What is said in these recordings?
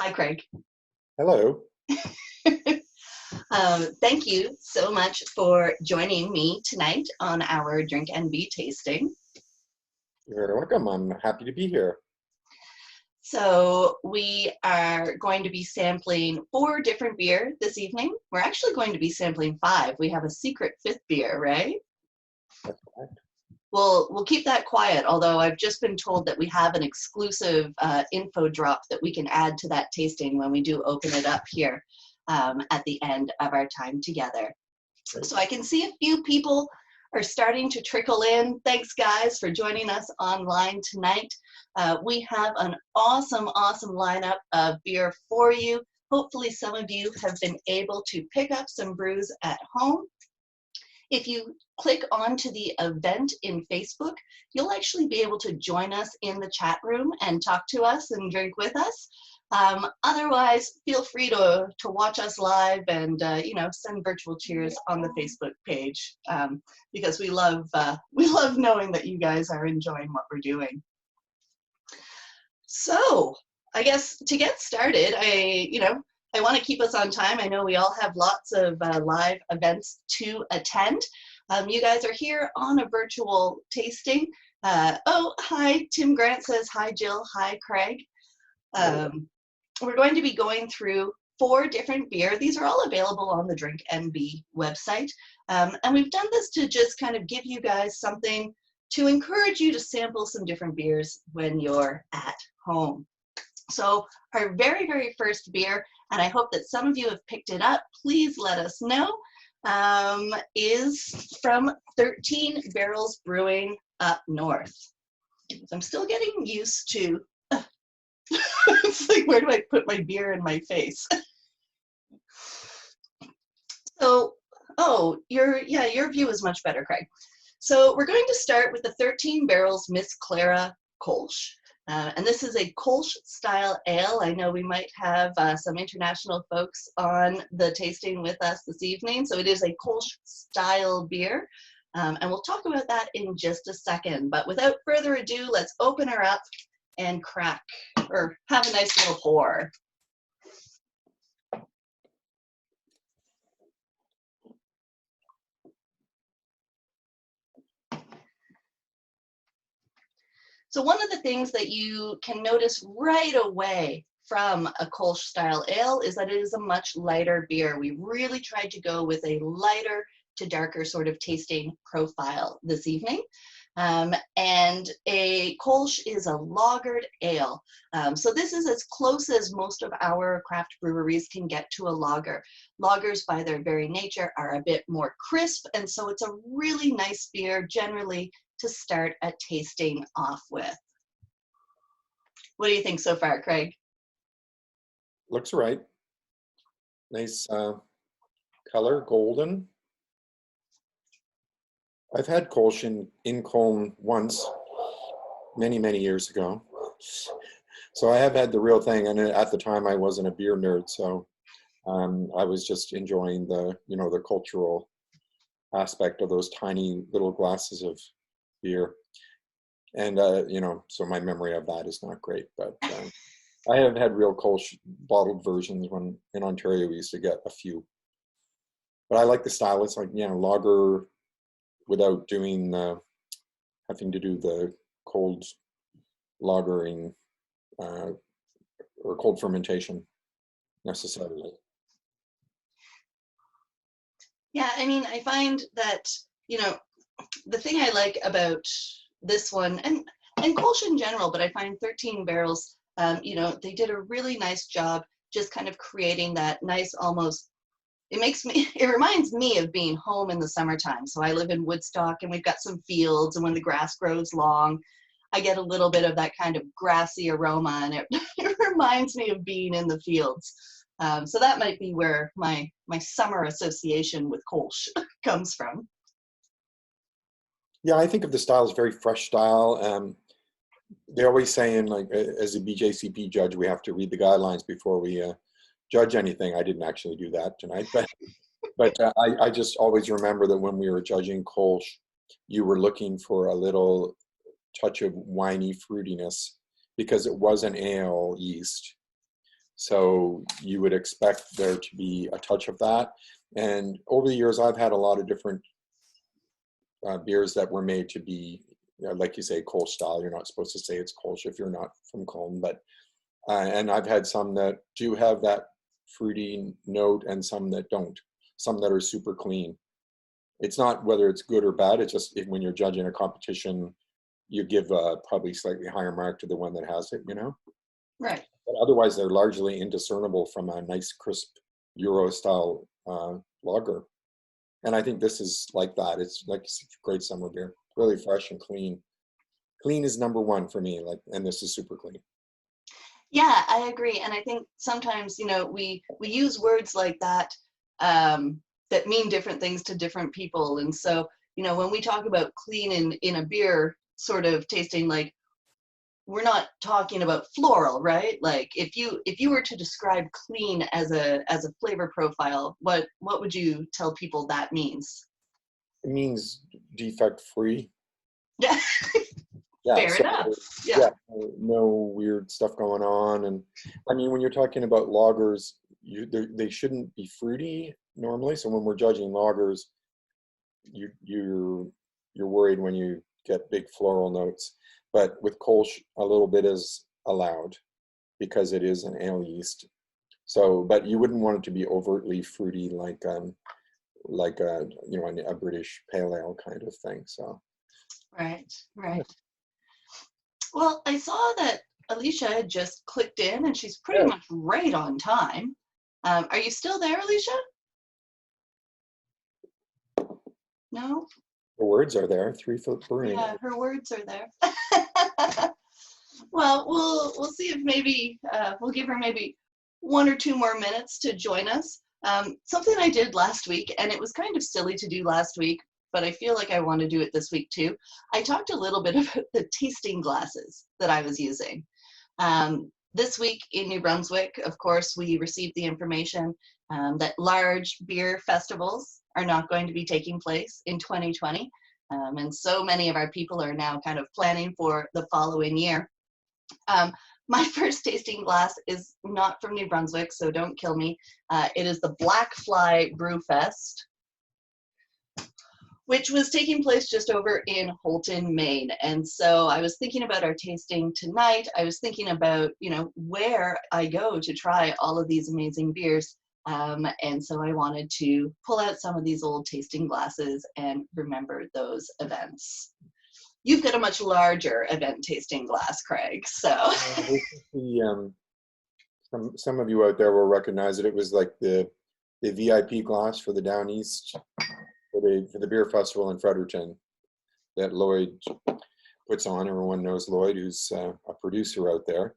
Hi, Craig. Hello. Thank you so much for joining me tonight on our Drink and Be tasting. You're very welcome. I'm happy to be here. So we are going to be sampling 4 different beer this evening. We're actually going to be sampling 5. We have a secret 5th beer, right? That's correct. We'll keep that quiet, although I've just been told that we have an exclusive info drop that we can add to that tasting when we do open it up here at the end of our time together. Great. So I can see a few people are starting to trickle in. Thanks, guys, for joining us online tonight. We have an awesome lineup of beer for you. Hopefully some of you have been able to pick up some brews at home. If you click onto the event in Facebook, you'll actually be able to join us in the chat room and talk to us and drink with us. Otherwise, feel free to watch us live and send virtual cheers on the Facebook page because we love knowing that you guys are enjoying what we're doing. So I guess to get started, I want to keep us on time. I know we all have lots of live events to attend. You guys are here on a virtual tasting. Oh, hi, Tim Grant says, hi, Jill, hi, Craig. We're going to be going through 4 different beer. These are all available on the Drink and Be website. And we've done this to just kind of give you guys something to encourage you to sample some different beers when you're at home. So our very, very first beer, and I hope that some of you have picked it up, please let us know, is from 13 Barrels Brewing up north. So I'm still getting used to, it's like, where do I put my beer in my face? So, oh, your view is much better, Craig. So we're going to start with the 13 Barrels Miss Clara Kolsch. And this is a Kolsch style ale. I know we might have some international folks on the tasting with us this evening. So it is a Kolsch style beer. And we'll talk about that in just a second. But without further ado, let's open her up and crack, or have a nice little pour. So one of the things that you can notice right away from a Kolsch style ale is that it is a much lighter beer. We really tried to go with a lighter to darker sort of tasting profile this evening. And a Kolsch is a lagered ale. So this is as close as most of our craft breweries can get to a lager. Lagers, by their very nature, are a bit more crisp, and so it's a really nice beer generally to start a tasting off with. What do you think so far, Craig? Looks right. Nice color, golden. I've had Kolsch in Cologne once, many years ago. So I have had the real thing, and at the time I wasn't a beer nerd, so I was just enjoying the the cultural aspect of those tiny little glasses of beer, and so my memory of that is not great, but I have had real Kolsch bottled versions. When in Ontario we used to get a few, but I like the style. It's like lager without doing having to do the cold lagering or cold fermentation necessarily. Yeah, I mean, I find that the thing I like about this one, and Kolsch in general, but I find 13 Barrels, they did a really nice job just kind of creating that nice, almost, it reminds me of being home in the summertime. So I live in Woodstock, and we've got some fields, and when the grass grows long, I get a little bit of that kind of grassy aroma, and it reminds me of being in the fields. So that might be where my summer association with Kolsch comes from. Yeah, I think of the style as very fresh style. They're always saying, like, as a BJCP judge, we have to read the guidelines before we judge anything. I didn't actually do that tonight, but I just always remember that when we were judging Kolsch, you were looking for a little touch of winey fruitiness because it was an ale yeast. So you would expect there to be a touch of that. And over the years, I've had a lot of different beers that were made to be, like you say, Kolsch style. You're not supposed to say it's Kolsch if you're not from Cologne, but and I've had some that do have that fruity note and some that don't. Some that are super clean. It's not whether it's good or bad. It's just when you're judging a competition, you give probably slightly higher mark to the one that has it, Right. But otherwise, they're largely indiscernible from a nice, crisp Euro-style lager. And I think this is like that. It's like a great summer beer, really fresh and clean. Clean is number one for me, and this is super clean. Yeah, I agree. And I think sometimes, we use words like that that mean different things to different people. And so, when we talk about clean in a beer sort of tasting, like, we're not talking about floral, right? Like if you were to describe clean as a flavor profile, what would you tell people that means? It means defect free. Yeah. Yeah, Fair enough. Yeah, no weird stuff going on. And I mean, when you're talking about lagers, they shouldn't be fruity normally. So when we're judging lagers, you're worried when you get big floral notes. But with Kolsch, a little bit is allowed because it is an ale yeast. So, but you wouldn't want it to be overtly fruity like a British pale ale kind of thing. So. Right. Well, I saw that Alicia had just clicked in, and she's pretty much right on time. Are you still there, Alicia? No? The words are there. Flip Brewing. Yeah, her words are there. Well, we'll see if maybe we'll give her maybe 1 or 2 more minutes to join us. Something I did last week, and it was kind of silly to do last week, but I feel like I want to do it this week too. I talked a little bit about the tasting glasses that I was using. This week in New Brunswick, of course, we received the information that large beer festivals are not going to be taking place in 2020. And so many of our people are now kind of planning for the following year. My first tasting glass is not from New Brunswick, so don't kill me. It is the Black Fly Brew Fest, which was taking place just over in Houlton, Maine. And so I was thinking about our tasting tonight. I was thinking about, where I go to try all of these amazing beers. And so I wanted to pull out some of these old tasting glasses and remember those events. You've got a much larger event tasting glass, Craig. So some of you out there will recognize it. It was like the VIP glass for the Down East for the beer festival in Fredericton that Lloyd puts on. Everyone knows Lloyd, who's a producer out there.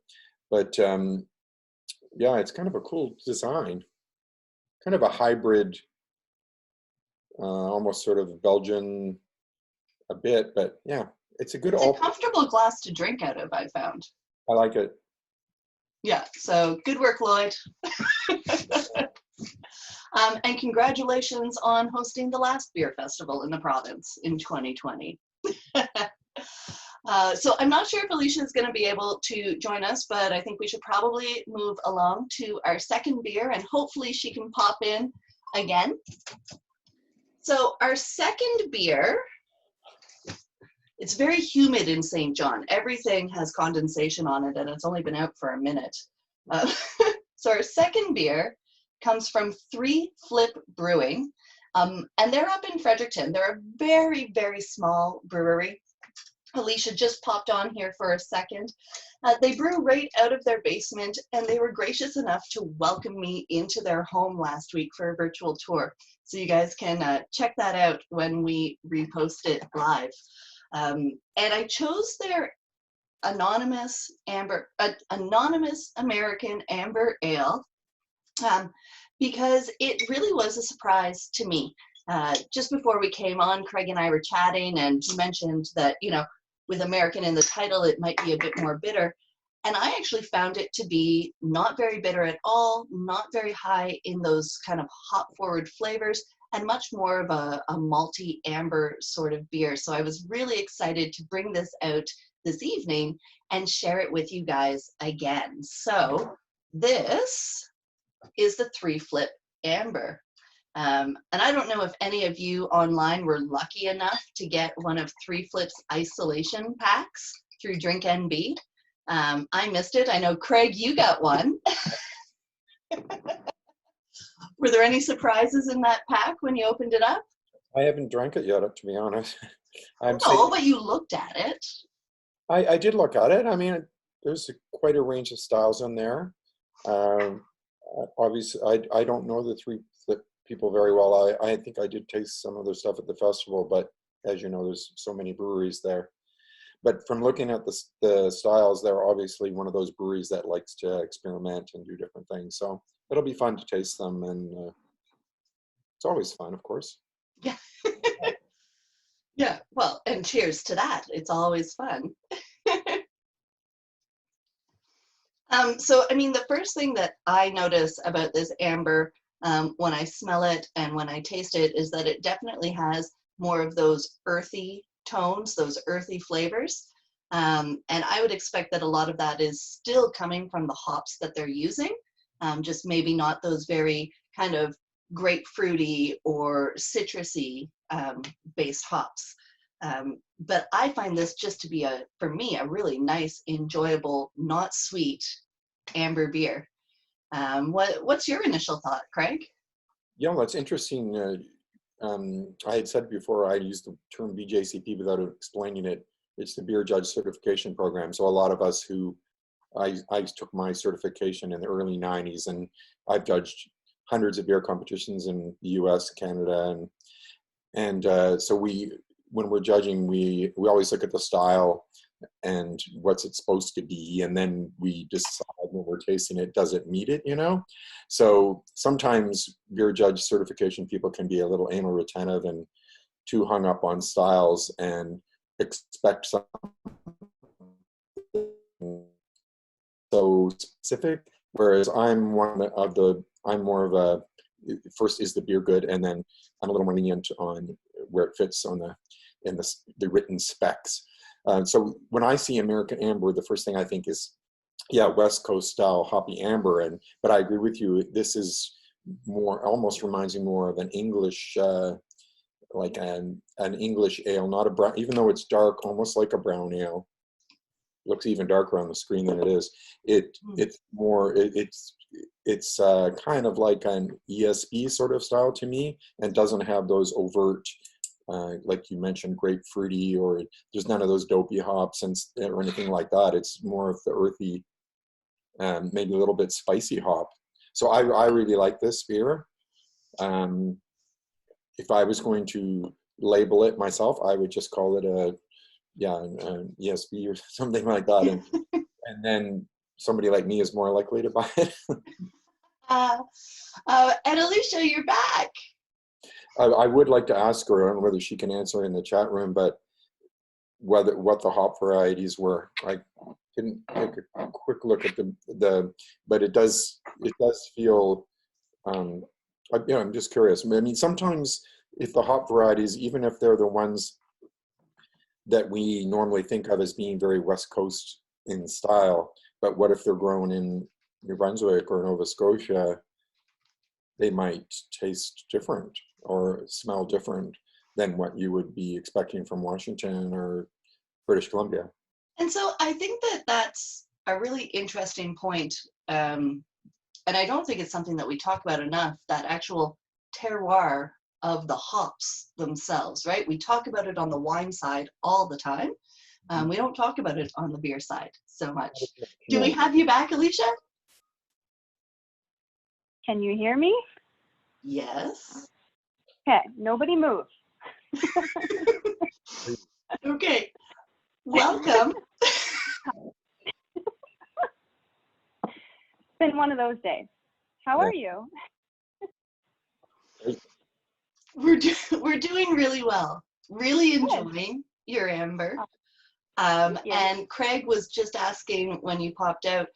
But yeah, it's kind of a cool design. Kind of a hybrid, almost sort of Belgian a bit, but yeah, it's a good. It's a comfortable glass to drink out of, I found. I like it. Yeah, so good work, Lloyd. And congratulations on hosting the last beer festival in the province in 2020. So I'm not sure if Alicia is going to be able to join us, but I think we should probably move along to our second beer, and hopefully she can pop in again. So our second beer, it's very humid in St. John. Everything has condensation on it, and it's only been out for a minute. So our second beer comes from Flip Brewing, and they're up in Fredericton. They're a very, very small brewery. Alicia just popped on here for a second. They brew right out of their basement, and they were gracious enough to welcome me into their home last week for a virtual tour. So you guys can check that out when we repost it live. And I chose their anonymous American Amber Ale because it really was a surprise to me. Just before we came on, Craig and I were chatting, and he mentioned that, with American in the title, it might be a bit more bitter. And I actually found it to be not very bitter at all, not very high in those kind of hop-forward flavors, and much more of a malty amber sort of beer. So I was really excited to bring this out this evening and share it with you guys again. So this is the 3 Flip Amber. And I don't know if any of you online were lucky enough to get one of 3 Flip's isolation packs through Drink NB. I missed it. I know, Craig, you got one. Were there any surprises in that pack when you opened it up? I haven't drank it yet, to be honest. No, but you looked at it. I did look at it. I mean, there's quite a range of styles in there. Obviously, I don't know the 3 Flip people very well. I think I did taste some of their stuff at the festival, but as you know, there's so many breweries there. But from looking at the styles, they're obviously one of those breweries that likes to experiment and do different things. So it'll be fun to taste them, and it's always fun, of course. Yeah. Yeah, well, and cheers to that. It's always fun. So, I mean, the first thing that I notice about this amber when I smell it and when I taste it is that it definitely has more of those earthy tones, those earthy flavors. And I would expect that a lot of that is still coming from the hops that they're using, just maybe not those very kind of grapefruity or citrusy based hops. But I find this just to be, for me, a really nice, enjoyable, not sweet amber beer. What's your initial thought, Craig? Yeah, that's interesting. I had said before, I used the term BJCP without explaining it. It's the Beer Judge Certification Program. So a lot of us who, I took my certification in the early 90s, and I've judged hundreds of beer competitions in the US, Canada, and so when we're judging, we always look at the style and what's it supposed to be, and then we decide when we're tasting it, does it meet it, you know? So sometimes beer judge certification people can be a little anal retentive and too hung up on styles and expect something so specific, whereas I'm more of a, first, is the beer good, and then I'm a little more lenient on where it fits on in the written specs. So when I see American Amber, the first thing I think is, yeah, West Coast style hoppy amber. But I agree with you. This is more, almost reminds me more of an English, like an English ale, not a brown, even though it's dark, almost like a brown ale. It looks even darker on the screen than it is. It's more, it's kind of like an ESB sort of style to me, and doesn't have those overt, like you mentioned, grapefruity, or there's none of those dopey hops or anything like that. It's more of the earthy, maybe a little bit spicy hop. So I really like this beer. If I was going to label it myself, I would just call it an ESB or something like that. And then somebody like me is more likely to buy it. And Alicia, you're back. I would like to ask her, I don't know whether she can answer in the chat room, but what the hop varieties were. I didn't take a quick look at but it does feel, I'm just curious. I mean, sometimes if the hop varieties, even if they're the ones that we normally think of as being very West Coast in style, but what if they're grown in New Brunswick or Nova Scotia? They might taste different or smell different than what you would be expecting from Washington or British Columbia. And so I think that that's a really interesting point. And I don't think it's something that we talk about enough, that actual terroir of the hops themselves, right? We talk about it on the wine side all the time. We don't talk about it on the beer side so much. Do we have you back, Alicia? Can you hear me? Yes. Okay, nobody move. Okay, welcome. It's been one of those days. How are you? We're doing really well. Really enjoying your amber. And Craig was just asking when you popped out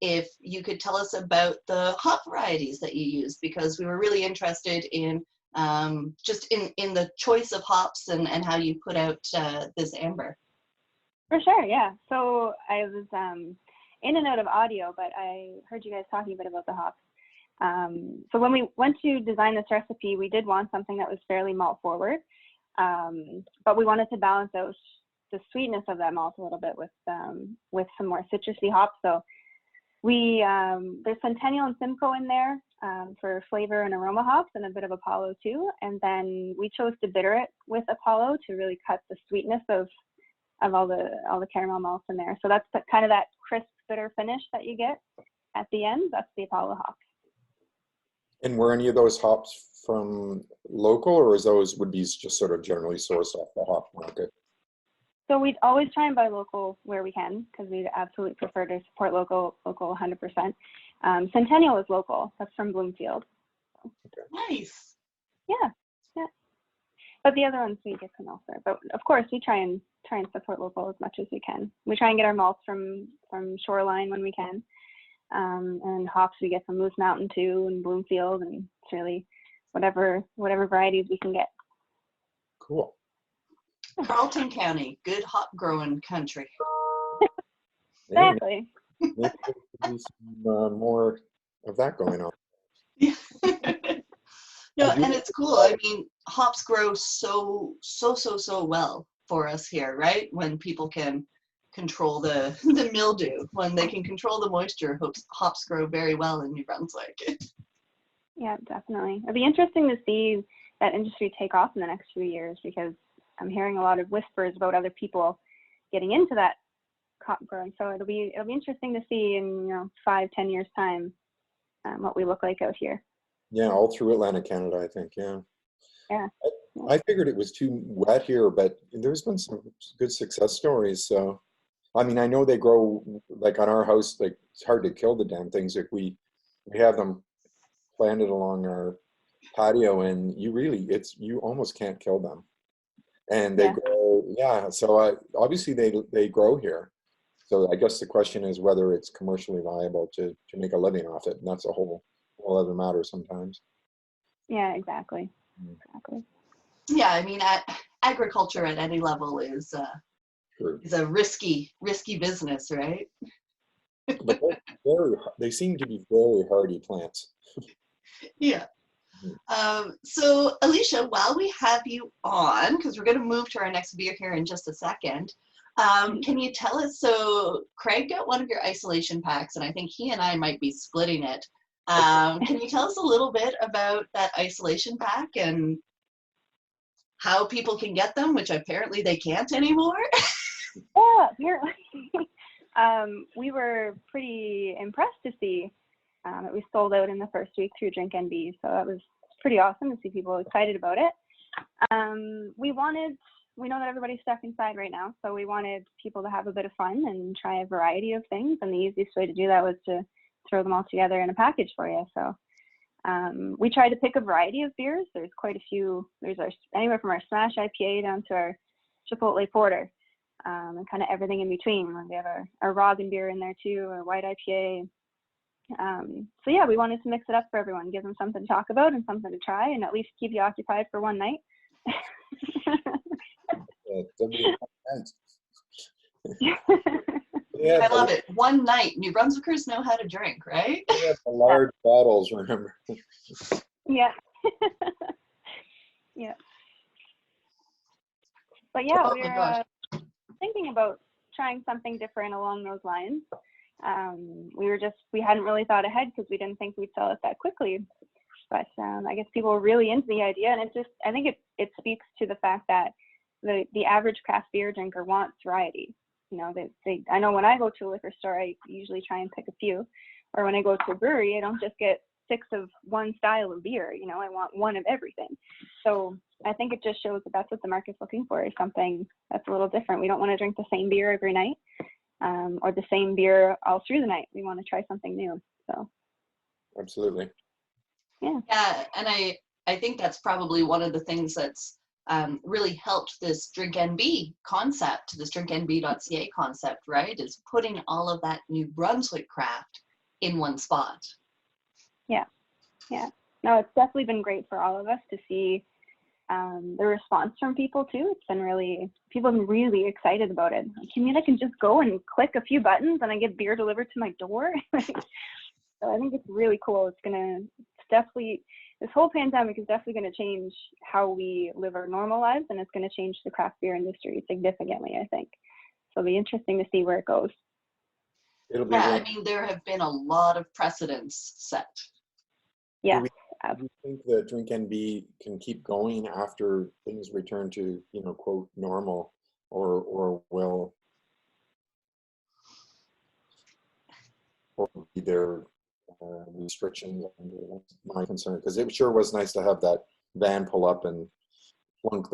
if you could tell us about the hop varieties that you use, because we were really interested in just in the choice of hops and how you put out this amber. For sure, yeah. So I was in and out of audio, but I heard you guys talking a bit about the hops. So when we went to design this recipe, we did want something that was fairly malt forward, but we wanted to balance out the sweetness of that malt a little bit with some more citrusy hops. So there's Centennial and Simcoe in there for flavor and aroma hops, and a bit of Apollo too. And then we chose to bitter it with Apollo to really cut the sweetness of all the caramel malts in there. So that's kind of that crisp bitter finish that you get at the end. That's the Apollo hops. And were any of those hops from local, or would be just sort of generally sourced off the hop market? So we'd always try and buy local where we can, because we absolutely prefer to support local 100%. Centennial is local. That's from Bloomfield. Okay. Nice. Yeah. But the other ones we get from elsewhere. But of course, we try and support local as much as we can. We try and get our malts from Shoreline when we can. And hops we get from Moose Mountain too, and Bloomfield, and it's really whatever varieties we can get. Cool. Carleton County, good hop growing country. Exactly. Maybe there could be some more of that going on. Yeah. No, and it's cool. I mean, hops grow so well for us here, right? When people can control the mildew, when they can control the moisture, hops grow very well in New Brunswick. Yeah, definitely. It'll be interesting to see that industry take off in the next few years, because I'm hearing a lot of whispers about other people getting into that cotton growing. So it'll be interesting to see in 5-10 years time what we look like out here. Yeah, all through Atlantic Canada, I think. Yeah. Yeah. I figured it was too wet here, but there's been some good success stories. So, I mean, I know they grow, like on our house, like it's hard to kill the damn things. Like we have them planted along our patio, and you almost can't kill them. And they grow, yeah. So obviously they grow here. So I guess the question is whether it's commercially viable to make a living off it, and that's a whole other matter sometimes. Yeah, exactly. Exactly. Yeah, I mean, agriculture at any level is a risky business, right? But they seem to be very hardy plants. Yeah. So Alicia, while we have you on, because we're going to move to our next beer here in just a second, can you tell us, so Craig got one of your isolation packs, and I think he and I might be splitting it. Can you tell us a little bit about that isolation pack and how people can get them, which apparently they can't anymore? Yeah, we were pretty impressed to see that we sold out in the first week through Drink NB, so that was pretty awesome to see people excited about it. We know that everybody's stuck inside right now, so we wanted people to have a bit of fun and try a variety of things, and the easiest way to do that was to throw them all together in a package for you. So we tried to pick a variety of beers. There's quite a few. There's anywhere from our Smash IPA down to our Chipotle Porter, and kind of everything in between. We have our Roggen beer in there too, our white IPA. So yeah, we wanted to mix it up for everyone, give them something to talk about and something to try, and at least keep you occupied for one night. Yeah, I love it. One night. New Brunswickers know how to drink, right? Yeah, the large bottles, remember? Yeah. Yeah. But yeah, Oh we're thinking about trying something different along those lines. We hadn't really thought ahead because we didn't think we'd sell it that quickly. But I guess people were really into the idea, and I think it speaks to the fact that the average craft beer drinker wants variety. I know when I go to a liquor store, I usually try and pick a few, or when I go to a brewery, I don't just get 6 of one style of beer. I want one of everything. So I think it just shows that that's what the market's looking for, is something that's a little different. We don't want to drink the same beer every night, or the same beer all through the night. We want to try something new. So Absolutely. Yeah, and I think that's probably one of the things that's really helped this Drink NB concept, this drinknb.ca concept, right, is putting all of that New Brunswick craft in one spot. Yeah. No, it's definitely been great for all of us to see the response from people too, it's been people have been really excited about it. Like, you mean I can just go and click a few buttons and I get beer delivered to my door? So I think it's really cool. This whole pandemic is definitely going to change how we live our normal lives, and it's going to change the craft beer industry significantly, I think. So it'll be interesting to see where it goes. It'll be. Yeah, I mean, there have been a lot of precedents set. Yeah. Do you think the Drink NB can keep going after things return to, quote, normal, or will be there restrictions? That's my concern, because it sure was nice to have that van pull up and plunk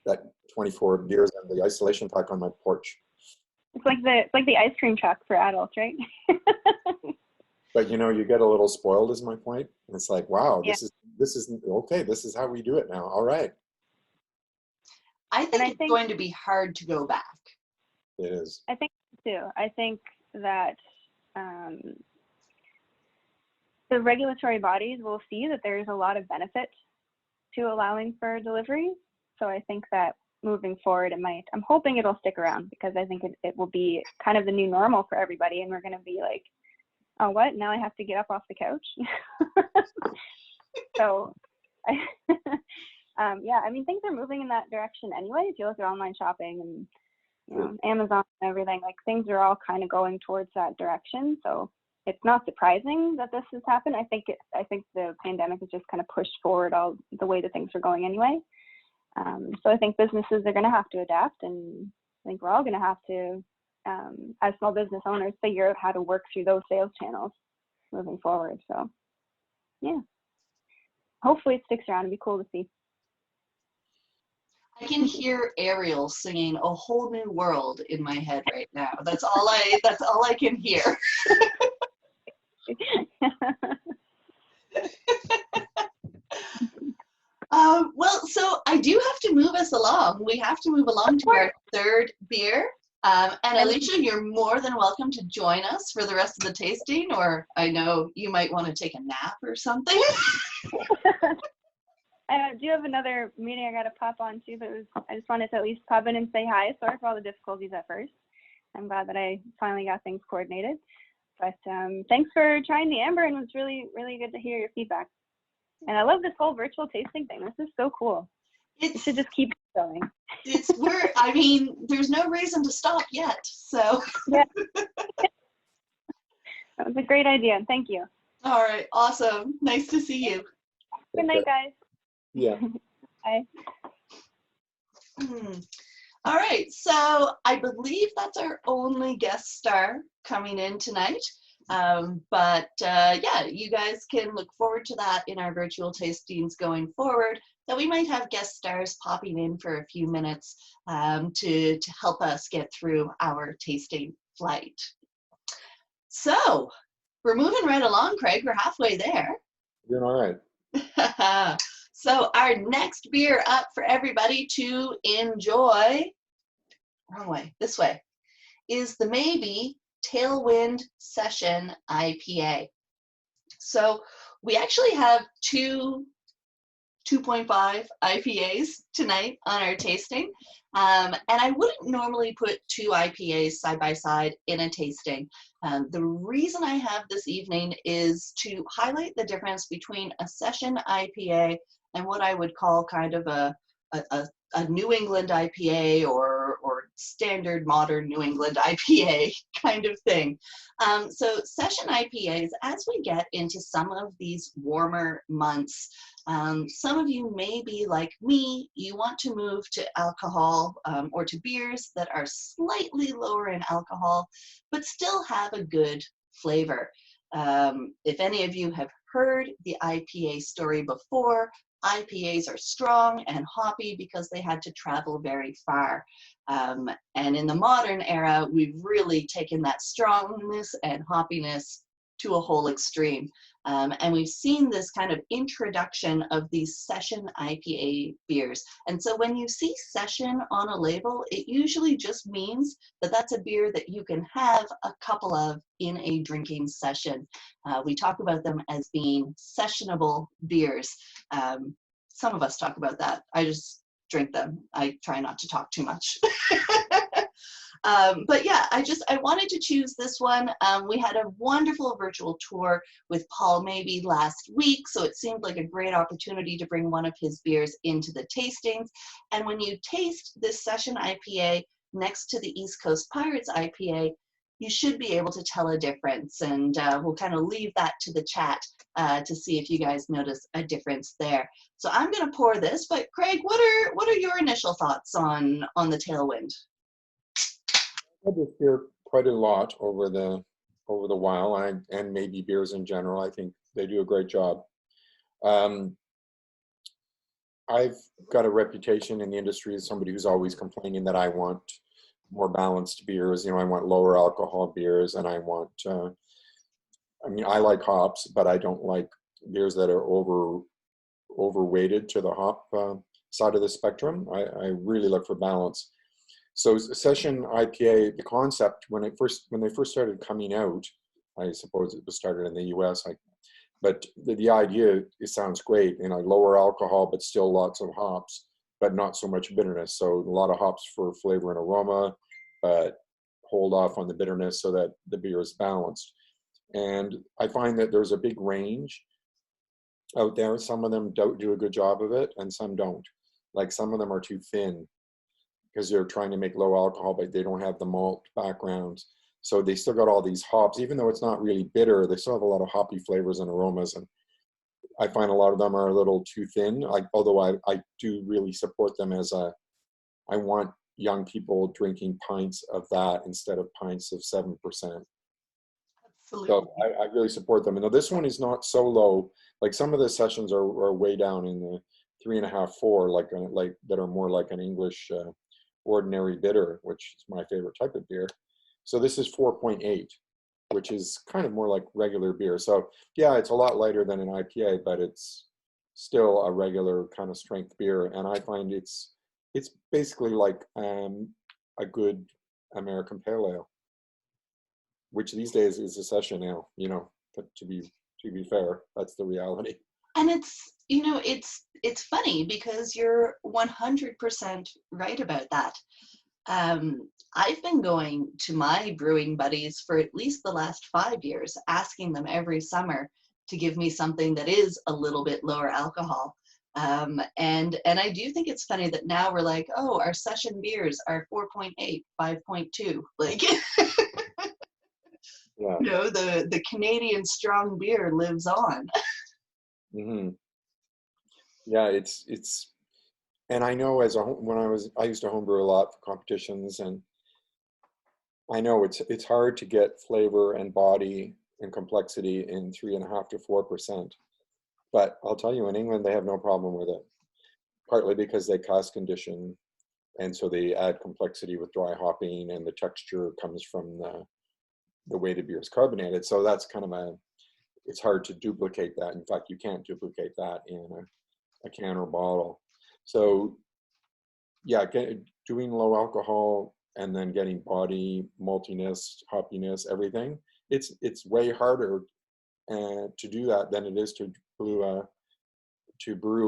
that 24 beers and the isolation pack on my porch. It's like the ice cream truck for adults, right? But you get a little spoiled, is my point. And it's like, wow, Yeah. this is okay. This is how we do it now. All right. I think it's going to be hard to go back. It is. I think too. I think that the regulatory bodies will see that there's a lot of benefit to allowing for delivery. So I think that moving forward, I'm hoping it'll stick around, because I think it will be kind of the new normal for everybody, and we're going to be like, oh, what? Now I have to get up off the couch? So, yeah, I mean, things are moving in that direction anyway. If you look at online shopping and Amazon and everything, like, things are all kind of going towards that direction. So it's not surprising that this has happened. I think the pandemic has just kind of pushed forward all the way that things are going anyway. So I think businesses are going to have to adapt, and I think we're all going to have to, as small business owners, figure out how to work through those sales channels moving forward. So, yeah, hopefully it sticks around. It'd be cool to see. I can hear Ariel singing "A Whole New World" in my head right now. That's all I can hear. Well, so I do have to move us along. We have to move along to our third beer. And Alicia, you're more than welcome to join us for the rest of the tasting, or I know you might want to take a nap or something. I do have another meeting I got to pop on to, but I just wanted to at least pop in and say hi. Sorry for all the difficulties at first. I'm glad that I finally got things coordinated. But thanks for trying the amber, and it was really, really good to hear your feedback. And I love this whole virtual tasting thing. This is so cool. You should just keep going. I mean, there's no reason to stop yet. So yeah. That was a great idea. Thank you. All right. Awesome. Nice to see you. Good night, guys. Yeah. Bye. All right. So I believe that's our only guest star coming in tonight. But yeah, you guys can look forward to that in our virtual tastings going forward, that we might have guest stars popping in for a few minutes to help us get through our tasting flight. So we're moving right along, Craig. We're halfway there. Doing all right. So our next beer up for everybody to enjoy, wrong way, this way, is the Maybe Tailwind Session IPA. So we actually have two 2.5 IPAs tonight on our tasting. And I wouldn't normally put two IPAs side by side in a tasting. The reason I have this evening is to highlight the difference between a session IPA and what I would call kind of a New England IPA or standard modern New England IPA kind of thing. So session IPAs, as we get into some of these warmer months, some of you may be like me, you want to move to alcohol or to beers that are slightly lower in alcohol, but still have a good flavor. If any of you have heard the IPA story before, IPAs are strong and hoppy because they had to travel very far. And in the modern era, we've really taken that strongness and hoppiness to a whole extreme. And we've seen this kind of introduction of these session IPA beers. And so when you see session on a label, it usually just means that that's a beer that you can have a couple of in a drinking session. We talk about them as being sessionable beers. some of us talk about that. I just drink them. I try not to talk too much. But yeah, I wanted to choose this one. We had a wonderful virtual tour with Paul maybe last week, so it seemed like a great opportunity to bring one of his beers into the tastings. And when you taste this session IPA next to the East Coast Pirates IPA, you should be able to tell a difference. And we'll kind of leave that to the chat to see if you guys notice a difference there. So I'm going to pour this, but Craig, what are your initial thoughts on the Tailwind? I've had this beer quite a lot over the while, and maybe beers in general. I think they do a great job. I've got a reputation in the industry as somebody who's always complaining that I want more balanced beers. You know, I want lower alcohol beers, and I want. I mean, I like hops, but I don't like beers that are overweighted to the hop side of the spectrum. I really look for balance. So session IPA, the concept, when they first started coming out, I suppose it was started in the US, but the idea, it sounds great, you know, lower alcohol, but still lots of hops, but not so much bitterness. So a lot of hops for flavor and aroma, but hold off on the bitterness so that the beer is balanced. And I find that there's a big range out there. Some of them don't do a good job of it, and some don't. Like some of them are too thin, because they're trying to make low alcohol, but they don't have the malt backgrounds. So they still got all these hops, even though it's not really bitter, they still have a lot of hoppy flavors and aromas. And I find a lot of them are a little too thin, although I do really support them as I want young people drinking pints of that instead of pints of 7%. Absolutely. So I really support them. And this one is not so low. Like some of the sessions are way down in the 3.5, 4, like that are more like an English ordinary bitter, which is my favorite type of beer. So this is 4.8, which is kind of more like regular beer. So yeah, it's a lot lighter than an IPA, but it's still a regular kind of strength beer. And I find it's basically like a good American pale ale, which these days is a session ale, you know, to be fair, that's the reality. And it's, you know, it's funny because you're 100% right about that. I've been going to my brewing buddies for at least the last 5 years, asking them every summer to give me something that is a little bit lower alcohol. And I do think it's funny that now we're like, oh, our session beers are 4.8, 5.2. Like, Yeah. you know, the Canadian strong beer lives on. Mm-hmm. Yeah, it's, and I know I used to homebrew a lot for competitions, and I know it's hard to get flavor and body and complexity in 3.5 to 4%. But I'll tell you, in England, they have no problem with it, partly because they cask condition, and so they add complexity with dry hopping, and the texture comes from the way the beer is carbonated. So that's kind of it's hard to duplicate that. In fact, you can't duplicate that in a can or bottle. So yeah, doing low alcohol and then getting body, maltiness, hoppiness, everything, it's way harder to do that than it is to brew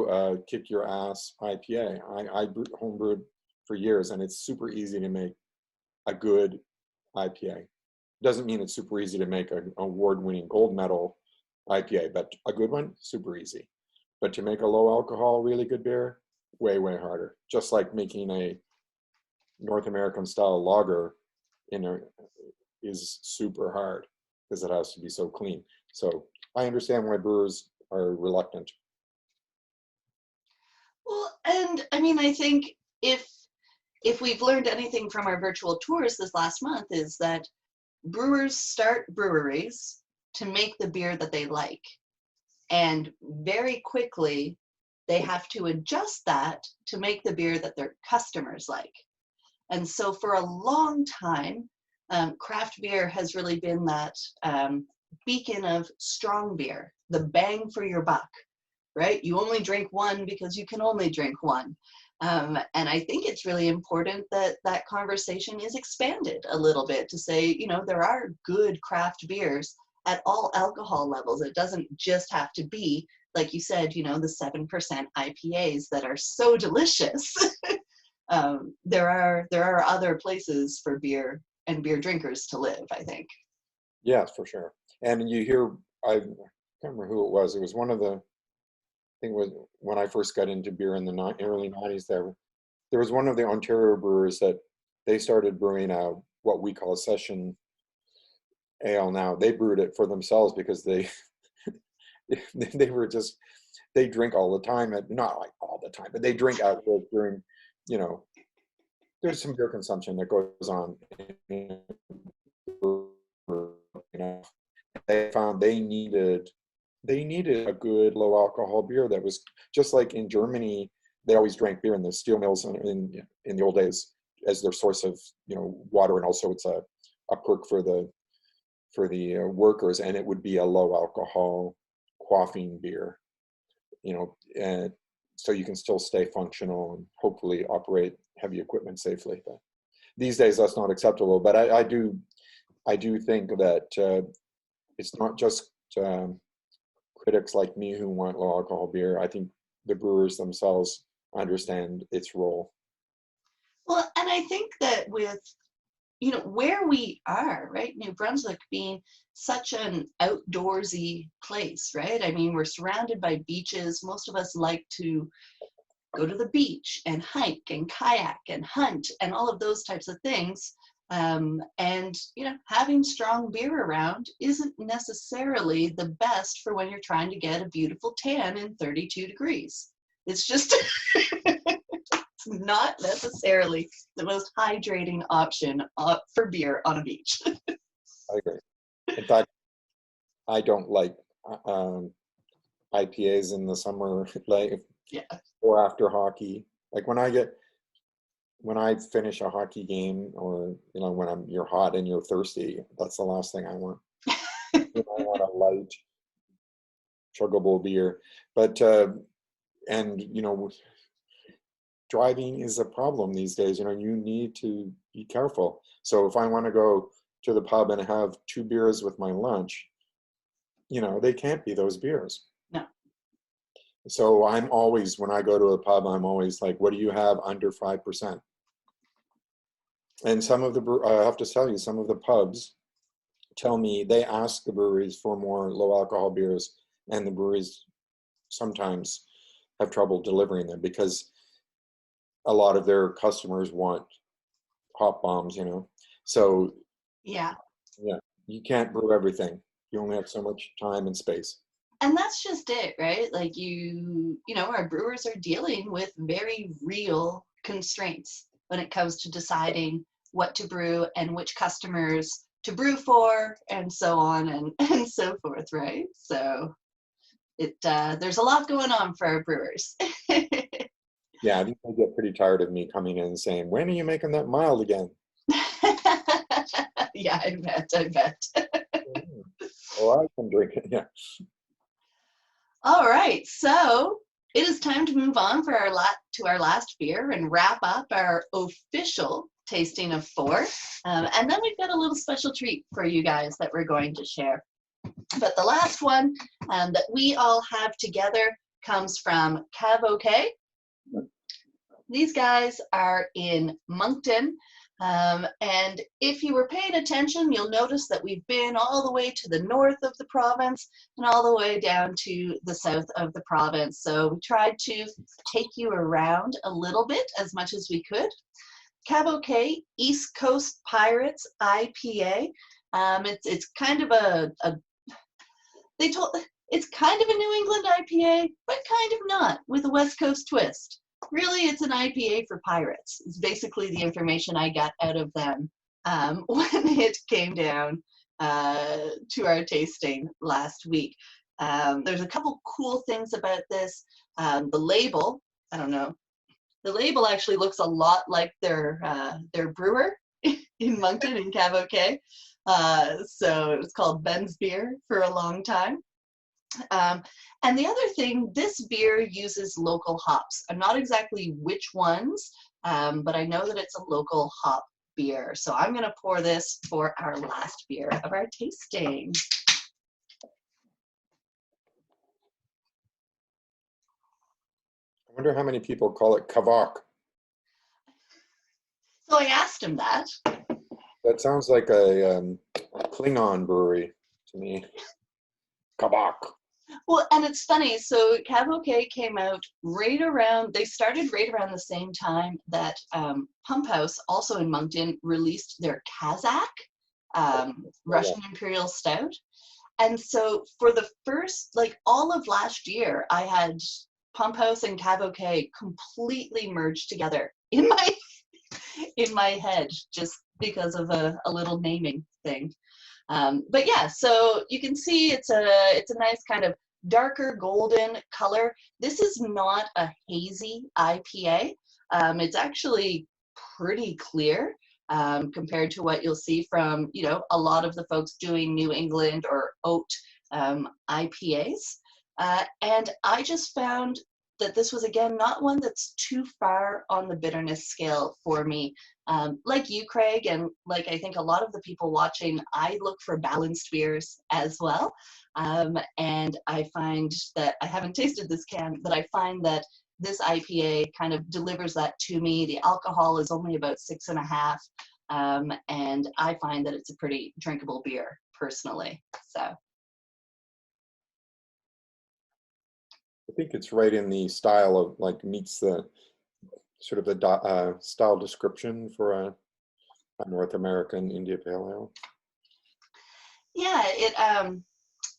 a kick your ass IPA. I homebrewed for years, and it's super easy to make a good IPA. Doesn't mean it's super easy to make an award-winning gold medal IPA, but a good one, super easy. But to make a low alcohol, really good beer, way, way harder. Just like making a North American style lager is super hard because it has to be so clean. So I understand why brewers are reluctant. Well, and I mean, I think if we've learned anything from our virtual tours this last month, is that brewers start breweries to make the beer that they like. And very quickly, they have to adjust that to make the beer that their customers like. And so for a long time, craft beer has really been that beacon of strong beer, the bang for your buck, right? You only drink one because you can only drink one. And I think it's really important that that conversation is expanded a little bit to say, you know, there are good craft beers at all alcohol levels. It doesn't just have to be like you said, you know, the 7% IPAs that are so delicious. There are other places for beer and beer drinkers to live, I think. Yes, for sure. And you hear, I can't remember who it was. It was one of the, I think it was when I first got into beer in the early 90s there was one of the Ontario brewers that they started brewing what we call a session ale now. They brewed it for themselves because they they drink all the time, and not like all the time, but they drink out during, you know, there's some beer consumption that goes on. You know, they found they needed a good low alcohol beer that was just like in Germany. They always drank beer in the steel mills in the old days as their source of, you know, water, and also it's a perk for the workers, and it would be a low alcohol quaffing beer, you know, and so you can still stay functional and hopefully operate heavy equipment safely. But these days that's not acceptable. But I do think that it's not just critics like me who want low alcohol beer. I think the brewers themselves understand its role. Well, and I think that with, you know, where we are, right, New Brunswick being such an outdoorsy place, right? I mean, we're surrounded by beaches. Most of us like to go to the beach and hike and kayak and hunt and all of those types of things. And, you know, having strong beer around isn't necessarily the best for when you're trying to get a beautiful tan in 32 degrees. It's just it's not necessarily the most hydrating option for beer on a beach. I agree. In fact, I don't like IPAs in the summer, like or after hockey. Like when I finish a hockey game, or, you know, when you're hot and you're thirsty, that's the last thing I want. You know, I want a light, chuggable beer. But and, you know, driving is a problem these days. You know, you need to be careful. So if I want to go to the pub and have 2 beers with my lunch, you know, they can't be those beers. No. So I'm always, when I go to a pub, I'm always like, what do you have under 5%? And some of the, I have to tell you, some of the pubs tell me they ask the breweries for more low alcohol beers, and the breweries sometimes have trouble delivering them because a lot of their customers want hop bombs, you know. So yeah, you can't brew everything. You only have so much time and space. And that's just it, right? Like you know, our brewers are dealing with very real constraints when it comes to deciding what to brew and which customers to brew for, and so on and so forth, right? So there's a lot going on for our brewers. Yeah, I think they get pretty tired of me coming in and saying, when are you making that mild again? Yeah, I bet. Oh, I can drink it, yeah. All right, so it is time to move on for our last beer and wrap up our official tasting of 4. And then we've got a little special treat for you guys that we're going to share. But the last one that we all have together comes from Cavoque. These guys are in Moncton. And if you were paying attention, you'll notice that we've been all the way to the north of the province and all the way down to the south of the province. So we tried to take you around a little bit as much as we could. Cavoque East Coast Pirates IPA. It's kind of it's kind of a New England IPA, but kind of not, with a West Coast twist. Really, it's an IPA for pirates. It's basically the information I got out of them when it came down to our tasting last week. There's a couple cool things about this. The label, I don't know. The label actually looks a lot like their brewer in Moncton in Cavoque. So it was called Ben's Beer for a long time. And the other thing, this beer uses local hops. I'm not exactly which ones, but I know that it's a local hop beer. So I'm going to pour this for our last beer of our tasting. I wonder how many people call it kavak. So I asked him that. That sounds like a Klingon brewery to me. Kavak. Well, and it's funny, so Cavoke came out right around, they started right around the same time that Pump House, also in Moncton, released their Kazakh Russian Imperial Stout. And so for the first, like all of last year, I had Pump House and Cavoke completely merged together in my head, just because of a little naming thing. But yeah, so you can see it's a nice kind of darker golden color. This is not a hazy IPA. It's actually pretty clear compared to what you'll see from, you know, a lot of the folks doing New England or oat IPAs. And I just found that this was, again, not one that's too far on the bitterness scale for me. Like you, Craig, and like I think a lot of the people watching, I look for balanced beers as well. And I find that, I haven't tasted this can, but I find that this IPA kind of delivers that to me. The alcohol is only about 6.5, and I find that it's a pretty drinkable beer personally. So I think it's right in the style of, like, meets the sort of the style description for a North American India Pale Ale. yeah, it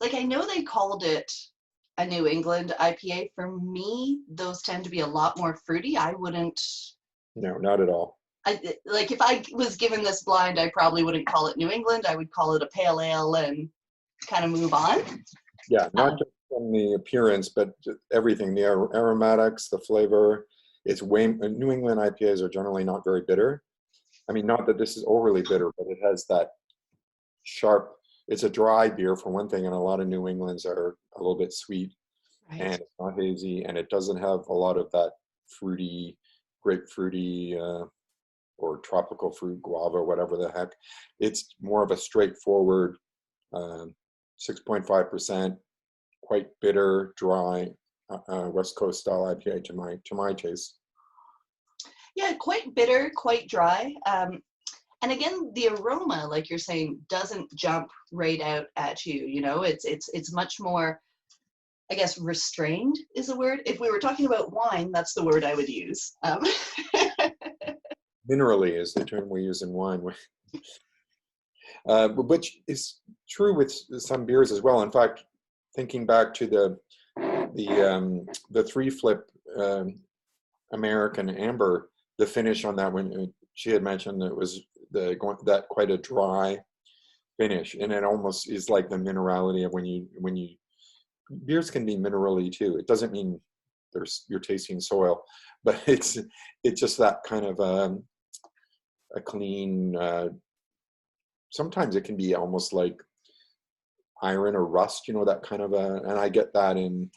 like I know they called it a New England IPA. For me, those tend to be a lot more fruity. I wouldn't. No, not at all. Like if I was given this blind, I probably wouldn't call it New England. I would call it a pale ale and kind of move on. Yeah, not just from the appearance, but everything, the aromatics, the flavor. It's way, New England IPAs are generally not very bitter. I mean, not that this is overly bitter, but it has that sharp, it's a dry beer for one thing, and a lot of New Englands are a little bit sweet, Right. and it's not hazy, and it doesn't have a lot of that fruity, grapefruity, or tropical fruit, guava, whatever the heck. It's more of a straightforward 6.5%, quite bitter, dry, West Coast style IPA to my taste. Yeah, quite bitter, quite dry. And again, the aroma, like you're saying, doesn't jump right out at you. You know, it's much more, I guess, restrained is a word. If we were talking about wine, that's the word I would use. Minerally is the term we use in wine, which is true with some beers as well. In fact, thinking back to the 3 Flip American Amber, the finish on that one, she had mentioned it was that quite a dry finish, and it almost is like the minerality of when you beers can be minerally too. It doesn't mean you're tasting soil, but it's just that kind of a clean. Sometimes it can be almost like iron or rust, you know, that kind of and I get that in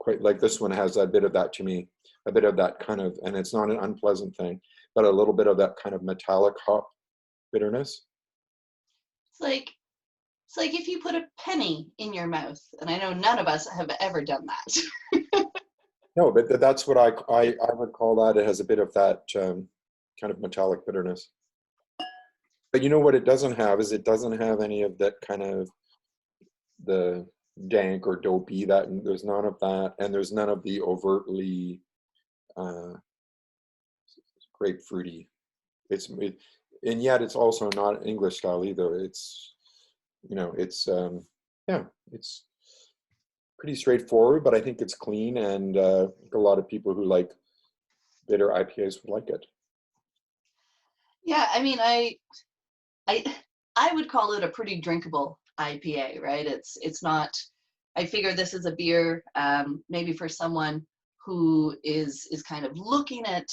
quite, like this one has a bit of that to me, a bit of that kind of, and it's not an unpleasant thing, but a little bit of that kind of metallic hop bitterness. It's like if you put a penny in your mouth, and I know none of us have ever done that. No, but that's what I would call that. It has a bit of that kind of metallic bitterness. But you know what it doesn't have is it doesn't have any of that kind of the dank or dopey, that there's none of that, and there's none of the overtly grapefruity. And yet it's also not English style either. It's, you know, it's yeah, it's pretty straightforward, but I think it's clean, and a lot of people who like bitter IPAs would like it. Yeah, I mean, I would call it a pretty drinkable IPA, right? It's not. I figure this is a beer maybe for someone who is kind of looking at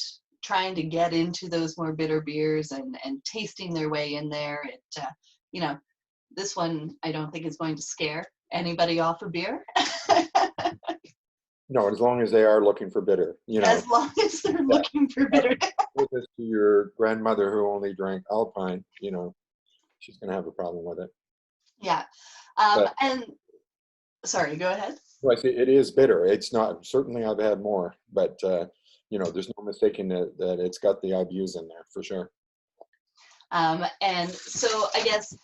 trying to get into those more bitter beers and tasting their way in there. It you know, this one I don't think is going to scare anybody off a beer. No, as long as they are looking for bitter, you know. As long as they're looking for bitter. Give this to your grandmother who only drank Alpine, you know, she's going to have a problem with it. Yeah. But And sorry, go ahead. Well, I say it is bitter. It's not, certainly I've had more, but you know, there's no mistaking that it's got the IBUs in there for sure. And so I guess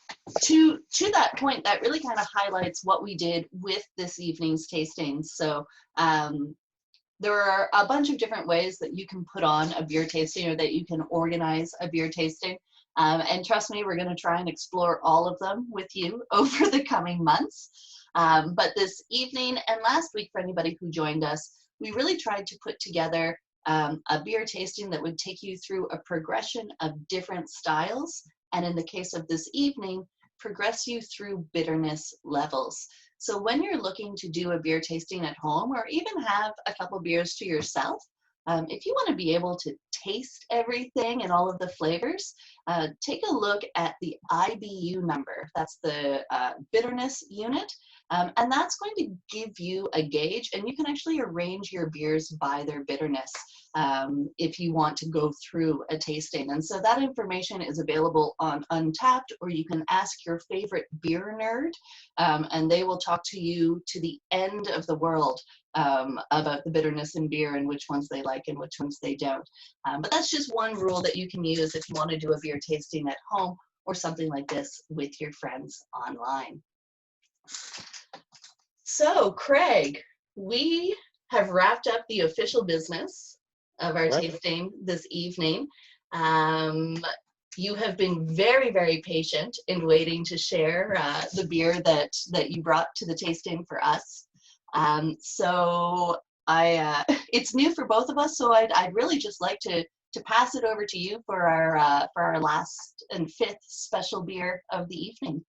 to that point, that really kind of highlights what we did with this evening's tastings. So there are a bunch of different ways that you can put on a beer tasting, or that you can organize a beer tasting. And trust me, we're going to try and explore all of them with you over the coming months. But this evening and last week, for anybody who joined us, we really tried to put together a beer tasting that would take you through a progression of different styles. And in the case of this evening, progress you through bitterness levels. So when you're looking to do a beer tasting at home, or even have a couple beers to yourself, if you want to be able to taste everything and all of the flavors, take a look at the IBU number. That's the bitterness unit. And that's going to give you a gauge, and you can actually arrange your beers by their bitterness if you want to go through a tasting. And so that information is available on Untapped, or you can ask your favorite beer nerd, and they will talk to you to the end of the world about the bitterness in beer and which ones they like and which ones they don't. But that's just one rule that you can use if you want to do a beer tasting at home, or something like this with your friends online. So, Craig, we have wrapped up the official business of our tasting this evening. You have been very, very patient in waiting to share the beer that you brought to the tasting for us. So it's new for both of us, so I'd really just like to pass it over to you for our last and fifth special beer of the evening.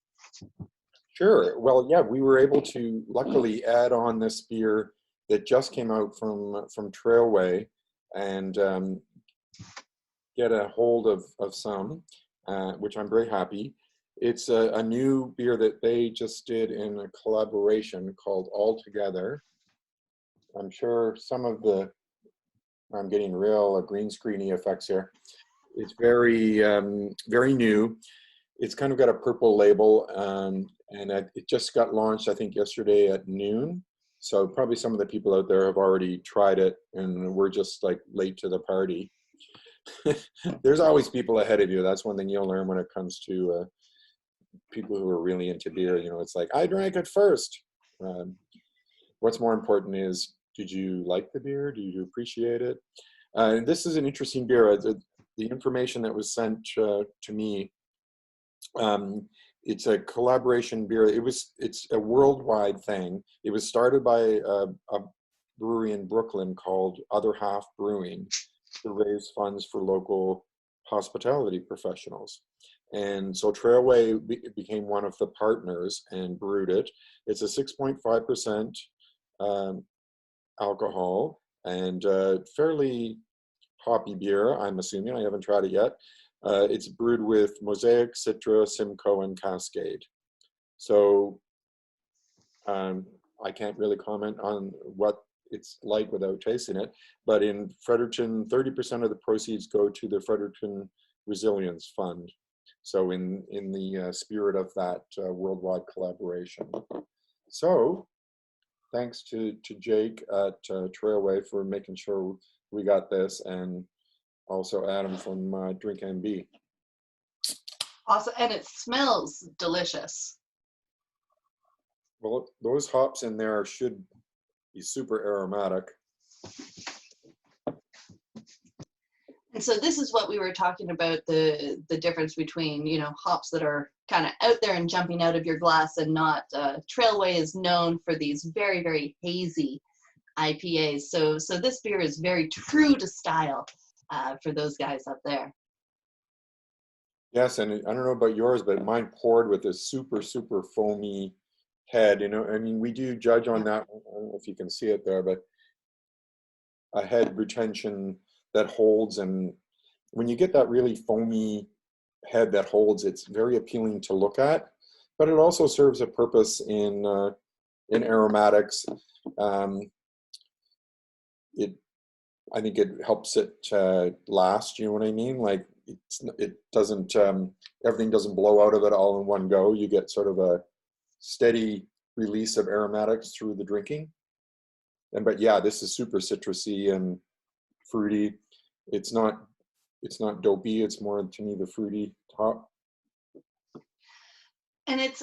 Sure. Well, yeah, we were able to luckily add on this beer that just came out from Trailway, and get a hold of some, which I'm very happy. It's a new beer that they just did in a collaboration called All Together. I'm sure some of I'm getting real green screeny effects here. It's very, very new. It's kind of got a purple label, and it just got launched, I think, yesterday at noon. So probably some of the people out there have already tried it, and we're just like late to the party. There's always people ahead of you. That's one thing you'll learn when it comes to people who are really into beer. You know, it's like, I drank it first. What's more important is, did you like the beer? Do you appreciate it? And this is an interesting beer. The information that was sent to me, it's a collaboration beer. It's a worldwide thing. It was started by a brewery in Brooklyn called Other Half Brewing to raise funds for local hospitality professionals. And so Trailway became one of the partners and brewed it. It's a 6.5% alcohol, and fairly hoppy beer, I'm assuming. I haven't tried it yet. It's brewed with Mosaic, Citra, Simcoe, and Cascade. So I can't really comment on what it's like without tasting it. But in Fredericton, 30% of the proceeds go to the Fredericton Resilience Fund. So in the spirit of that worldwide collaboration. So thanks to Jake at Trailway for making sure we got this, and also Adam from Drink MB. Awesome, and it smells delicious. Well, those hops in there should be super aromatic. And so this is what we were talking about, the difference between, you know, hops that are kind of out there and jumping out of your glass and not. Trailway is known for these very, very hazy IPAs. So this beer is very true to style for those guys up there. Yes, and I don't know about yours, but mine poured with a super, super foamy head. You know, I mean, we do judge on that. I don't know if you can see it there, but a head retention that holds, and when you get that really foamy head that holds, it's very appealing to look at. But it also serves a purpose in aromatics. I think it helps it last. You know what I mean? Like it doesn't. Everything doesn't blow out of it all in one go. You get sort of a steady release of aromatics through the drinking. but yeah, this is super citrusy and fruity. It's not dopey. It's more, to me, the fruity top. And it's,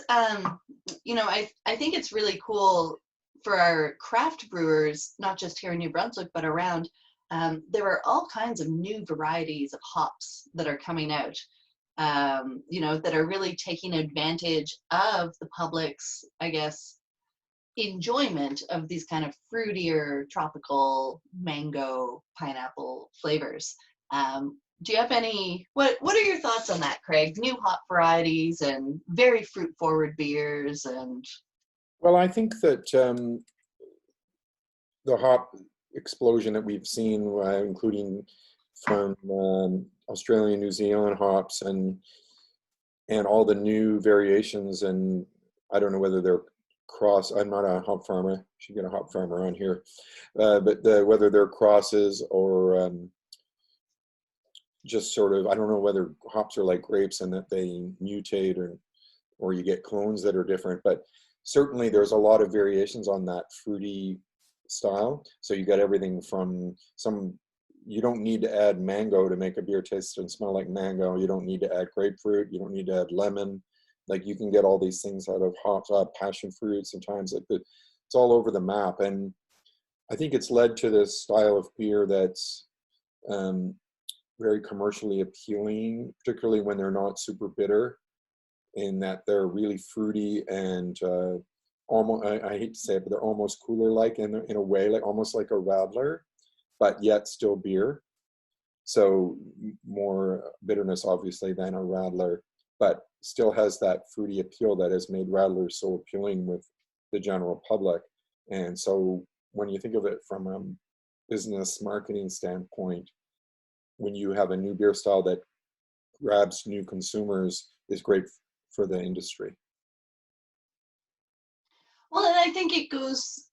you know, I think it's really cool for our craft brewers, not just here in New Brunswick, but around. There are all kinds of new varieties of hops that are coming out, you know, that are really taking advantage of the public's, I guess, enjoyment of these kind of fruitier, tropical mango, pineapple flavors. Do you have any, what are your thoughts on that, Craig? New hop varieties and very fruit forward beers and. Well, I think that the hop explosion that we've seen, including from Australia, New Zealand hops and all the new variations, and I don't know whether they're cross, I'm not a hop farmer, should get a hop farmer on here, but whether they're crosses or just sort of, I don't know whether hops are like grapes and that they mutate, or you get clones that are different, but certainly there's a lot of variations on that fruity style. So you got everything from you don't need to add mango to make a beer taste and smell like mango. You don't need to add grapefruit. You don't need to add lemon. Like, you can get all these things out of hops, passion fruit sometimes. Like, it's all over the map. And I think it's led to this style of beer that's very commercially appealing, particularly when they're not super bitter, in that they're really fruity and almost, I hate to say it, but they're almost cooler-like in a way, like almost like a radler, but yet still beer. So more bitterness, obviously, than a radler, but still has that fruity appeal that has made radlers so appealing with the general public. And so when you think of it from a business marketing standpoint, when you have a new beer style that grabs new consumers, is great for the industry. Well, and I think it goes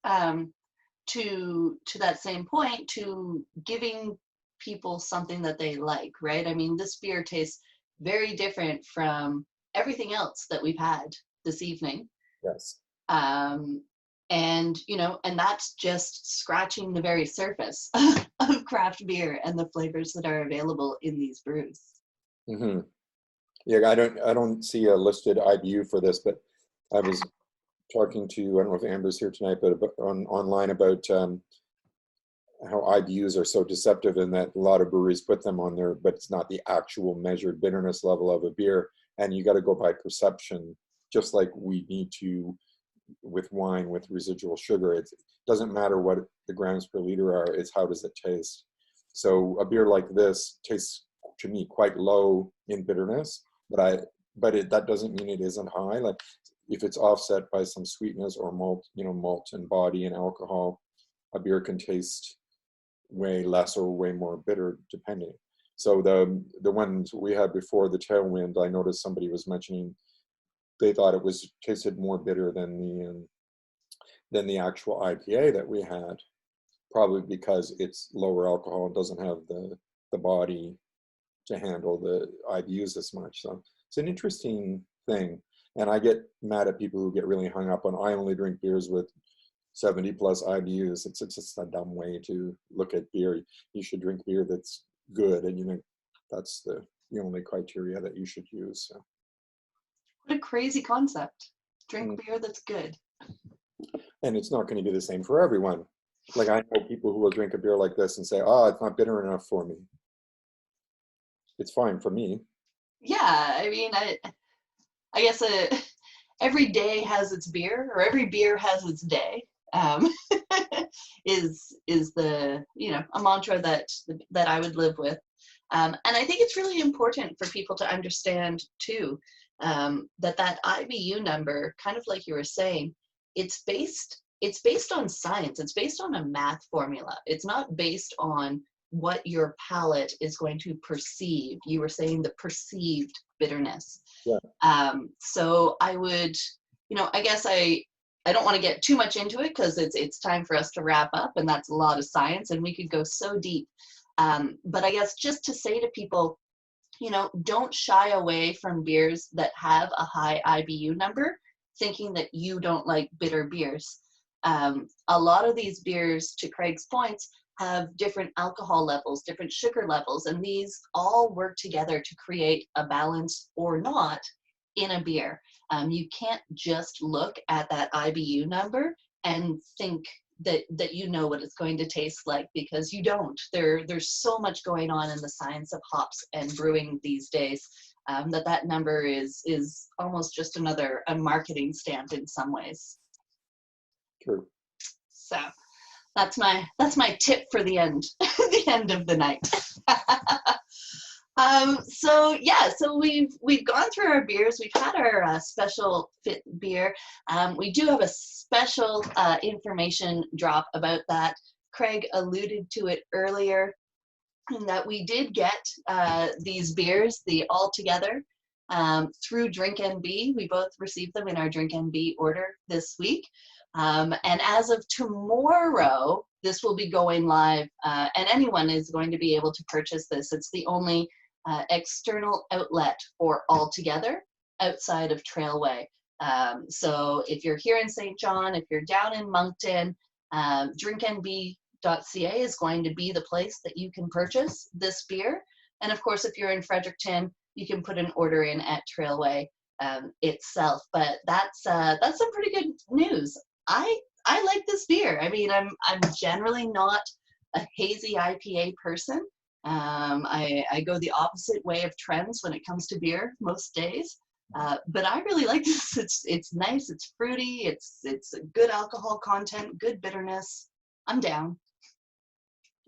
to that same point, to giving people something that they like, right? I mean, this beer tastes very different from everything else that we've had this evening. Yes. And, you know, and that's just scratching the very surface of craft beer and the flavors that are available in these brews. Mm-hmm. Yeah, I don't see a listed IBU for this, but I was talking to, I don't know if Amber's here tonight, but online about how IBUs are so deceptive, in that a lot of breweries put them on there, but it's not the actual measured bitterness level of a beer. And you got to go by perception, just like we need to with wine with residual sugar. It doesn't matter what the grams per liter are, it's how does it taste. So a beer like this tastes to me quite low in bitterness, but that doesn't mean it isn't high. Like, if it's offset by some sweetness or malt, malt and body and alcohol, a beer can taste way less or way more bitter depending. So the ones we had before, the Tailwind, I noticed somebody was mentioning they thought it tasted more bitter than the actual IPA that we had, probably because it's lower alcohol and doesn't have the body to handle the IBUs as much. So it's an interesting thing. And I get mad at people who get really hung up on, I only drink beers with 70 plus IBUs. It's just a dumb way to look at beer. You should drink beer that's good, and that's the only criteria that you should use. So. What a crazy concept. Drink beer that's good. And it's not going to be the same for everyone. Like, I know people who will drink a beer like this and say, oh, it's not bitter enough for me. It's fine for me. Yeah, I mean, I guess every day has its beer, or every beer has its day. Is the a mantra that I would live with, and I think it's really important for people to understand too, that IBU number, kind of like you were saying, it's based on science. It's based on a math formula. It's not based on what your palate is going to perceive. You were saying the perceived bitterness. Yeah. So I would, I guess I don't want to get too much into it, because it's time for us to wrap up, and that's a lot of science, and we could go so deep. But I guess just to say to people, don't shy away from beers that have a high IBU number, thinking that you don't like bitter beers. A lot of these beers, to Craig's points, have different alcohol levels, different sugar levels, and these all work together to create a balance or not in a beer. You can't just look at that IBU number and think that you know what it's going to taste like, because you don't. There's so much going on in the science of hops and brewing these days, that number is almost just a marketing stamp in some ways. True. So that's my tip for the end, the end of the night. So yeah, so we've gone through our beers. We've had our special fit beer. We do have a special information drop about that. Craig alluded to it earlier, that we did get these beers, the All Together, through Drink NB. We both received them in our Drink NB order this week. And as of tomorrow, this will be going live, and anyone is going to be able to purchase this. It's the only external outlet for All Together outside of Trailway. So if you're here in St. John, if you're down in Moncton, drinknb.ca is going to be the place that you can purchase this beer. And of course, if you're in Fredericton, you can put an order in at Trailway itself. But that's some pretty good news. I like this beer. I mean, I'm generally not a hazy IPA person. I go the opposite way of trends when it comes to beer most days. But I really like this. It's nice. It's fruity. It's a good alcohol content, good bitterness. I'm down.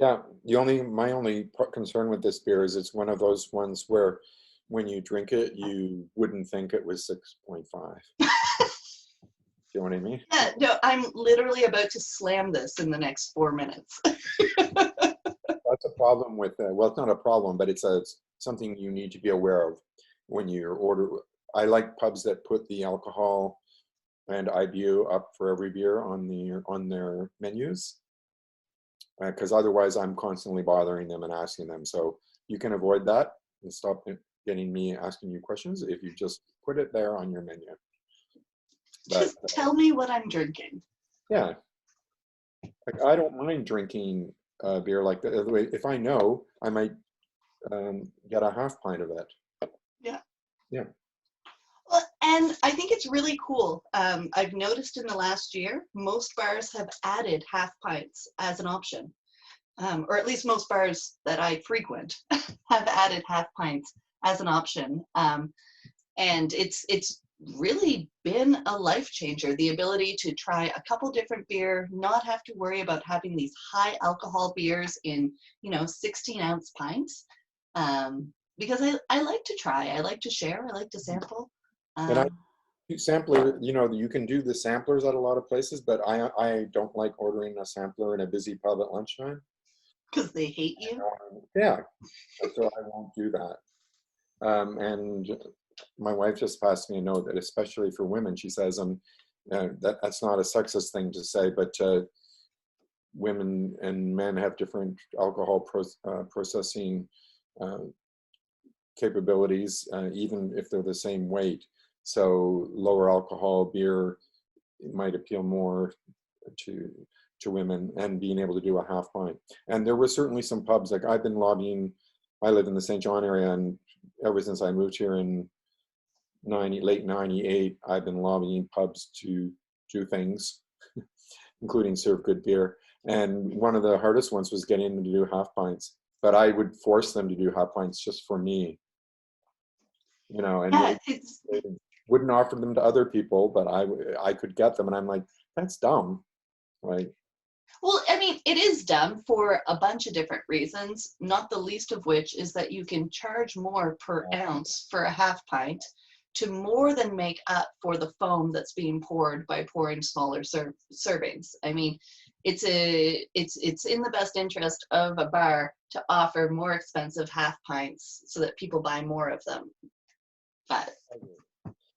Yeah, my only concern with this beer is it's one of those ones where when you drink it, you wouldn't think it was 6.5. You know what I mean? Yeah, no, I'm literally about to slam this in the next 4 minutes. That's a problem with, well, it's not a problem, but it's something you need to be aware of when you order. I like pubs that put the alcohol and IBU up for every beer on their menus, because otherwise I'm constantly bothering them and asking them. So you can avoid that and stop getting me asking you questions if you just put it there on your menu. But, just tell me what I'm drinking. Yeah, like I don't mind drinking beer like that. If I know, I might get a half pint of it. Yeah. Yeah. Well, and I think it's really cool. I've noticed in the last year, most bars have added half pints as an option, or at least most bars that I frequent have added half pints as an option. And it's really been a life changer, the ability to try a couple different beer, not have to worry about having these high alcohol beers in 16-ounce pints, because I like to try, I like to share, I like to sample. And sampler, you can do the samplers at a lot of places, but I don't like ordering a sampler in a busy pub at lunchtime. Because they hate you? Yeah, so I won't do that. And my wife just passed me a note that especially for women, she says, that's not a sexist thing to say, but women and men have different alcohol processing capabilities, even if they're the same weight. So lower alcohol beer might appeal more to women, and being able to do a half pint. And there were certainly some pubs, like I've been lobbying, I live in the St. John area, and ever since I moved here in late 98, I've been lobbying pubs to do things, including serve good beer. And one of the hardest ones was getting them to do half pints, but I would force them to do half pints just for me, and yeah, they wouldn't offer them to other people, but I could get them, and I'm like, that's dumb. Like, well, I mean, it is dumb for a bunch of different reasons, not the least of which is that you can charge more per ounce for a half pint to more than make up for the foam that's being poured by pouring smaller servings. I mean, it's in the best interest of a bar to offer more expensive half pints so that people buy more of them. But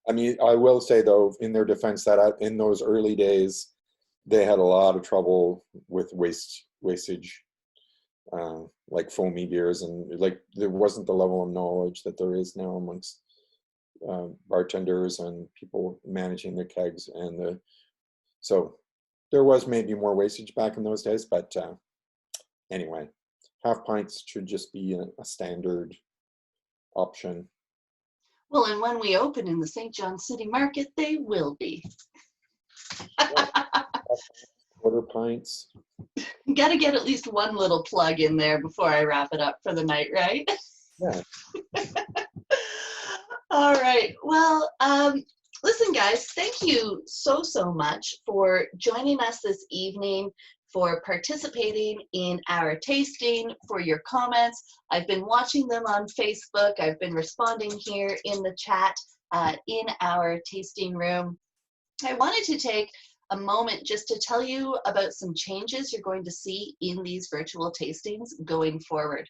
I mean, I will say though, in their defense, that in those early days, they had a lot of trouble with wastage, like foamy beers, and like there wasn't the level of knowledge that there is now amongst bartenders and people managing their kegs, and so there was maybe more wastage back in those days, but anyway, half pints should just be a standard option. Well, and when we open in the St. John City Market, they will be. Quarter pints. Got to get at least one little plug in there before I wrap it up for the night, right? Yeah. All right. Well, listen, guys, thank you so much for joining us this evening, for participating in our tasting, for your comments. I've been watching them on Facebook. I've been responding here in the chat in our tasting room. I wanted to take a moment just to tell you about some changes you're going to see in these virtual tastings going forward.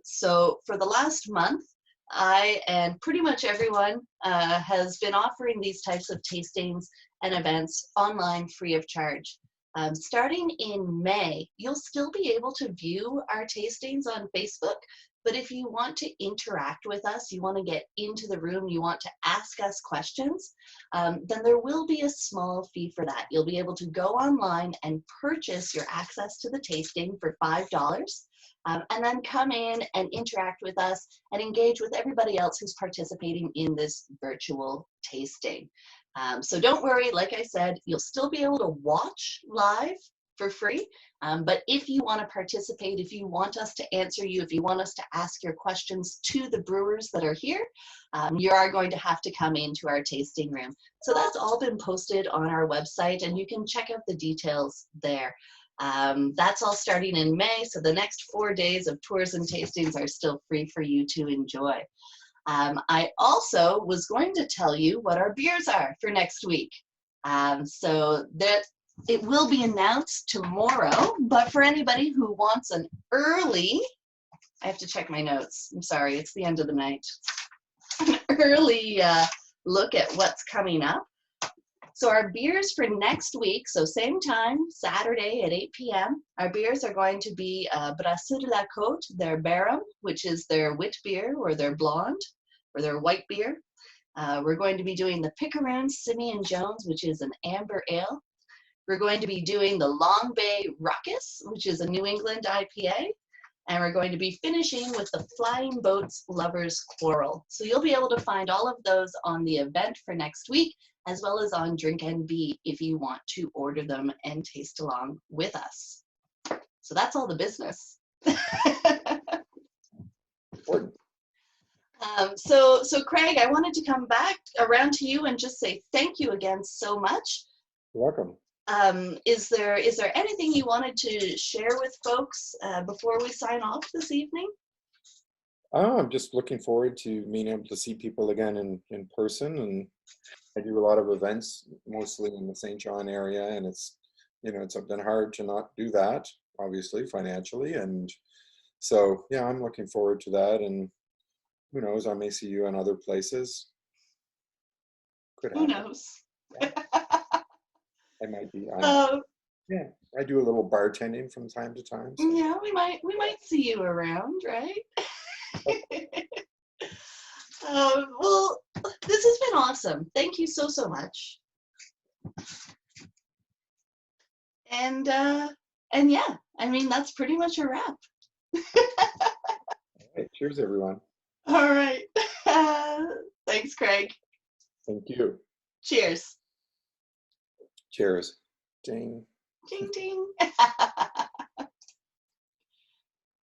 So for the last month, I and pretty much everyone has been offering these types of tastings and events online free of charge. Starting in May, you'll still be able to view our tastings on Facebook, but if you want to interact with us, you want to get into the room, you want to ask us questions, then there will be a small fee for that. You'll be able to go online and purchase your access to the tasting for $5. And then come in and interact with us and engage with everybody else who's participating in this virtual tasting. So don't worry, like I said, you'll still be able to watch live for free. But if you want to participate, if you want us to answer you, if you want us to ask your questions to the brewers that are here, you are going to have to come into our tasting room. So that's all been posted on our website, and you can check out the details there. That's all starting in May, so the next 4 days of tours and tastings are still free for you to enjoy. I also was going to tell you what our beers are for next week. So that it will be announced tomorrow, but for anybody who wants an early, I have to check my notes. I'm sorry, it's the end of the night. An early look at what's coming up. So our beers for next week, so same time, Saturday at 8 p.m., our beers are going to be Brasserie de la Côte, their Barum, which is their wit beer, or their blonde, or their white beer. We're going to be doing the Picaroon Simeon Jones, which is an amber ale. We're going to be doing the Long Bay Ruckus, which is a New England IPA. And we're going to be finishing with the Flying Boats Lovers Quarrel. So you'll be able to find all of those on the event for next week, as well as on Drink NB if you want to order them and taste along with us. So that's all the business. So Craig, I wanted to come back around to you and just say thank you again so much. You're welcome. Is there anything you wanted to share with folks before we sign off this evening? I'm just looking forward to being able to see people again in person, and I do a lot of events, mostly in the St. John area, and it's been hard to not do that, obviously, financially, and so, yeah, I'm looking forward to that, and who knows, I may see you in other places. Could happen. Who knows? Yeah. I might be. Yeah, I do a little bartending from time to time. So. Yeah, we might see you around, right? Well, this has been awesome. Thank you so much. And yeah, I mean, that's pretty much a wrap. Hey, cheers, everyone. All right. Thanks, Craig. Thank you. Cheers. Cheers. Ding. Ding, ding.